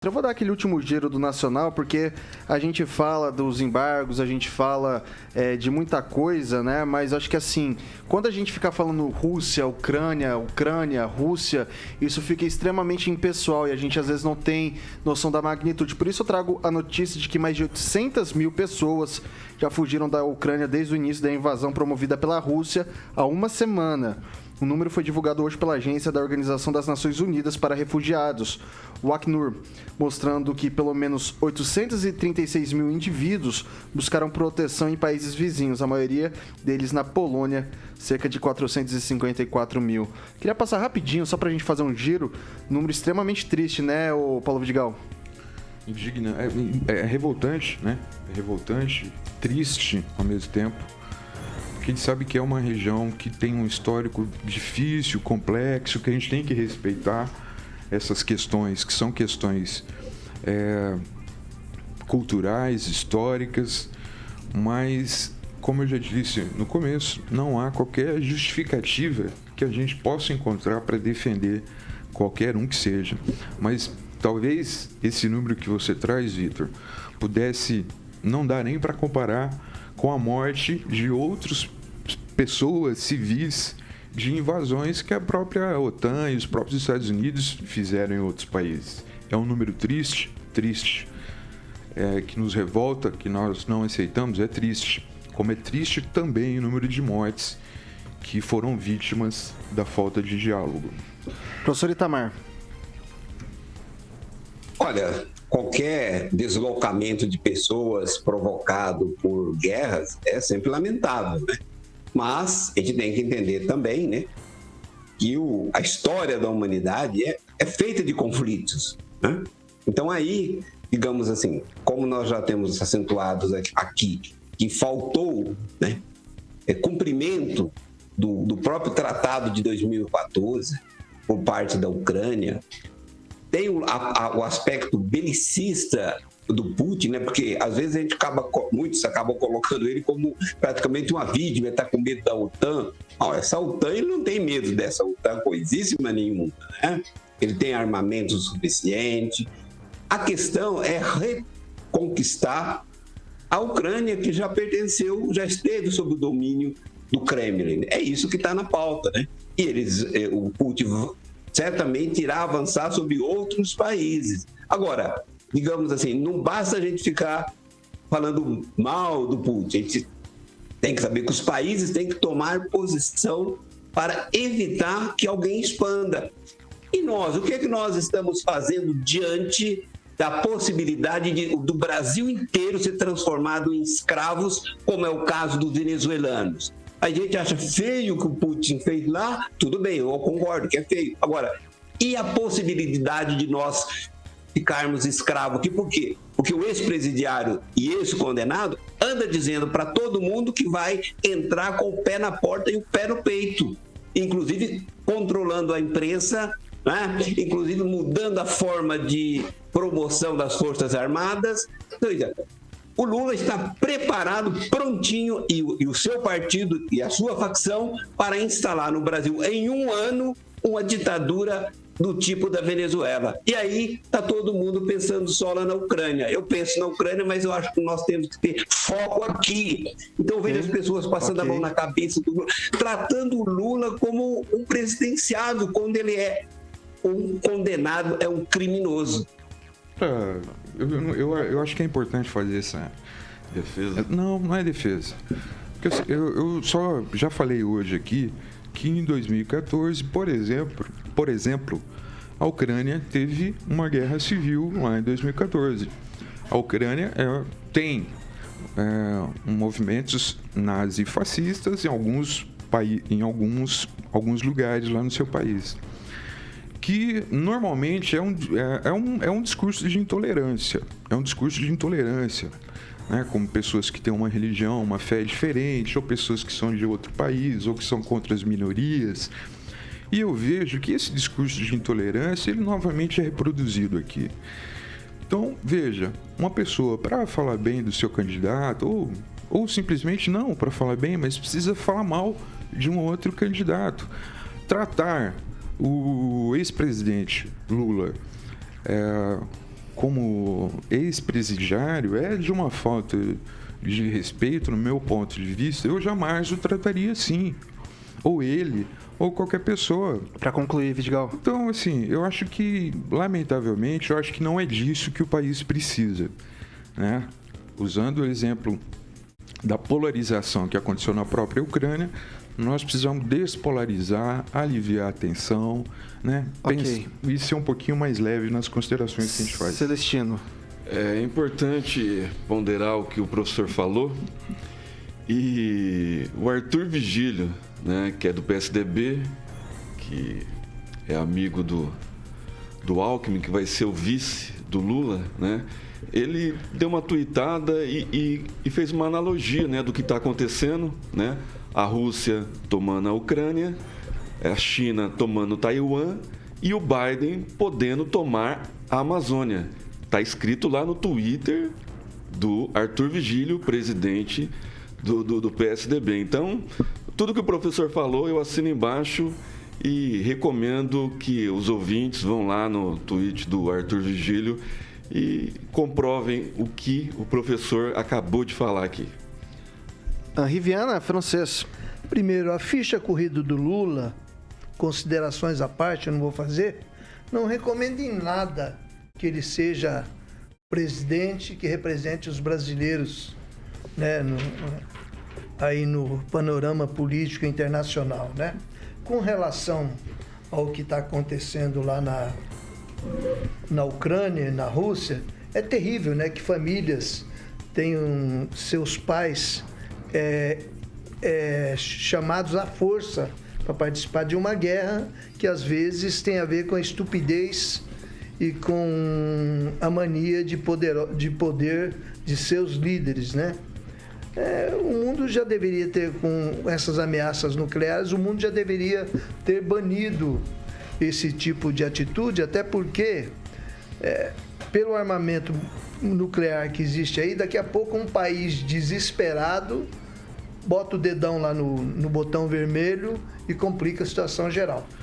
Eu vou dar aquele último giro do Nacional, porque a gente fala dos embargos, a gente fala de muita coisa, né? Mas acho que assim, quando a gente fica falando Rússia, Ucrânia, Rússia, isso fica extremamente impessoal e a gente às vezes não tem noção da magnitude. Por isso eu trago a notícia de que mais de 800 mil pessoas já fugiram da Ucrânia desde o início da invasão promovida pela Rússia há uma semana. O número foi divulgado hoje pela Agência da Organização das Nações Unidas para Refugiados, o Acnur, mostrando que pelo menos 836 mil indivíduos buscaram proteção em países vizinhos, a maioria deles na Polônia, cerca de 454 mil. Queria passar rapidinho, só para a gente fazer um giro, número extremamente triste, né, Paulo Vidigal? Indigna, é revoltante, né? É revoltante, triste ao mesmo tempo. Porque a gente sabe que é uma região que tem um histórico difícil, complexo, que a gente tem que respeitar essas questões, que são questões culturais, históricas, mas, como eu já disse no começo, não há qualquer justificativa que a gente possa encontrar para defender qualquer um que seja. Mas talvez esse número que você traz, Vitor, pudesse não dar nem para comparar com a morte de outras pessoas civis de invasões que a própria OTAN e os próprios Estados Unidos fizeram em outros países. É um número triste, que nos revolta, que nós não aceitamos, é triste. Como é triste também o número de mortes que foram vítimas da falta de diálogo. Professor Itamar. Olha, qualquer deslocamento de pessoas provocado por guerras é sempre lamentável, né? Mas a gente tem que entender também, né, que a história da humanidade é feita de conflitos, né? Então aí, digamos assim, como nós já temos acentuados aqui, que faltou, né, cumprimento do próprio tratado de 2014 por parte da Ucrânia. Tem o aspecto belicista do Putin, né? Porque às vezes muitos acabam colocando ele como praticamente uma vítima, ele está com medo da OTAN. Essa OTAN, ele não tem medo dessa OTAN coisíssima nenhuma, né? Ele tem armamento suficiente. A questão é reconquistar a Ucrânia, que já esteve sob o domínio do Kremlin. É isso que está na pauta, né? E o Putin certamente irá avançar sobre outros países. Agora, digamos assim, não basta a gente ficar falando mal do Putin. A gente tem que saber que os países têm que tomar posição para evitar que alguém expanda. E nós, o que é que nós estamos fazendo diante da possibilidade do Brasil inteiro ser transformado em escravos, como é o caso dos venezuelanos? A gente acha feio o que o Putin fez lá, tudo bem, eu concordo que é feio. Agora, e a possibilidade de nós ficarmos escravos aqui? Por quê? Porque o ex-presidiário e ex-condenado anda dizendo para todo mundo que vai entrar com o pé na porta e o pé no peito, inclusive controlando a imprensa, né? Inclusive mudando a forma de promoção das Forças Armadas. Então, o Lula está preparado, prontinho, e o seu partido e a sua facção para instalar no Brasil, em um ano, uma ditadura do tipo da Venezuela. E aí está todo mundo pensando só lá na Ucrânia. Eu penso na Ucrânia, mas eu acho que nós temos que ter foco aqui. Então vejo as pessoas passando a mão na cabeça do Lula, tratando o Lula como um presidenciado, quando ele é um condenado, é um criminoso. Eu acho que é importante fazer essa defesa. Não é defesa. Porque eu só já falei hoje aqui que em 2014, por exemplo, a Ucrânia teve uma guerra civil lá em 2014. A Ucrânia tem movimentos nazifascistas em alguns lugares lá no seu país, que normalmente é um discurso de intolerância. É um discurso de intolerância, né? Como pessoas que têm uma religião, uma fé diferente, ou pessoas que são de outro país, ou que são contra as minorias. E eu vejo que esse discurso de intolerância, ele novamente é reproduzido aqui. Então, veja, uma pessoa, para falar bem do seu candidato, ou simplesmente não para falar bem, mas precisa falar mal de um outro candidato. Tratar o ex-presidente Lula como ex-presidiário é de uma falta de respeito, no meu ponto de vista. Eu jamais o trataria assim. Ou ele, ou qualquer pessoa. Para concluir, Vidigal. Então, assim, eu acho que, lamentavelmente, eu acho que não é disso que o país precisa, né? Usando o exemplo da polarização que aconteceu na própria Ucrânia, nós precisamos despolarizar, aliviar a tensão, né? Ok. E ser um pouquinho mais leve nas considerações que a gente faz. Celestino. É importante ponderar o que o professor falou. E o Arthur Vigílio, né, que é do PSDB, que é amigo do Alckmin, que vai ser o vice do Lula, né? Ele deu uma tuitada e fez uma analogia, né, do que está acontecendo, né? A Rússia tomando a Ucrânia, a China tomando Taiwan e o Biden podendo tomar a Amazônia. Está escrito lá no Twitter do Arthur Vigílio, presidente do PSDB. Então, tudo que o professor falou, eu assino embaixo e recomendo que os ouvintes vão lá no tweet do Arthur Vigílio e comprovem o que o professor acabou de falar aqui. Riviana, francês. Primeiro, a ficha corrida do Lula, considerações à parte, eu não vou fazer, não recomendo em nada que ele seja presidente que represente os brasileiros, né, aí no panorama político internacional, né? Com relação ao que está acontecendo lá na Ucrânia e na Rússia, é terrível, né? Que famílias tenham seus pais chamados à força para participar de uma guerra que às vezes tem a ver com a estupidez e com a mania de poder de seus líderes, né? O mundo já deveria ter, com essas ameaças nucleares, o mundo já deveria ter banido esse tipo de atitude, até porque, pelo armamento nuclear que existe aí, daqui a pouco um país desesperado bota o dedão lá no botão vermelho e complica a situação geral.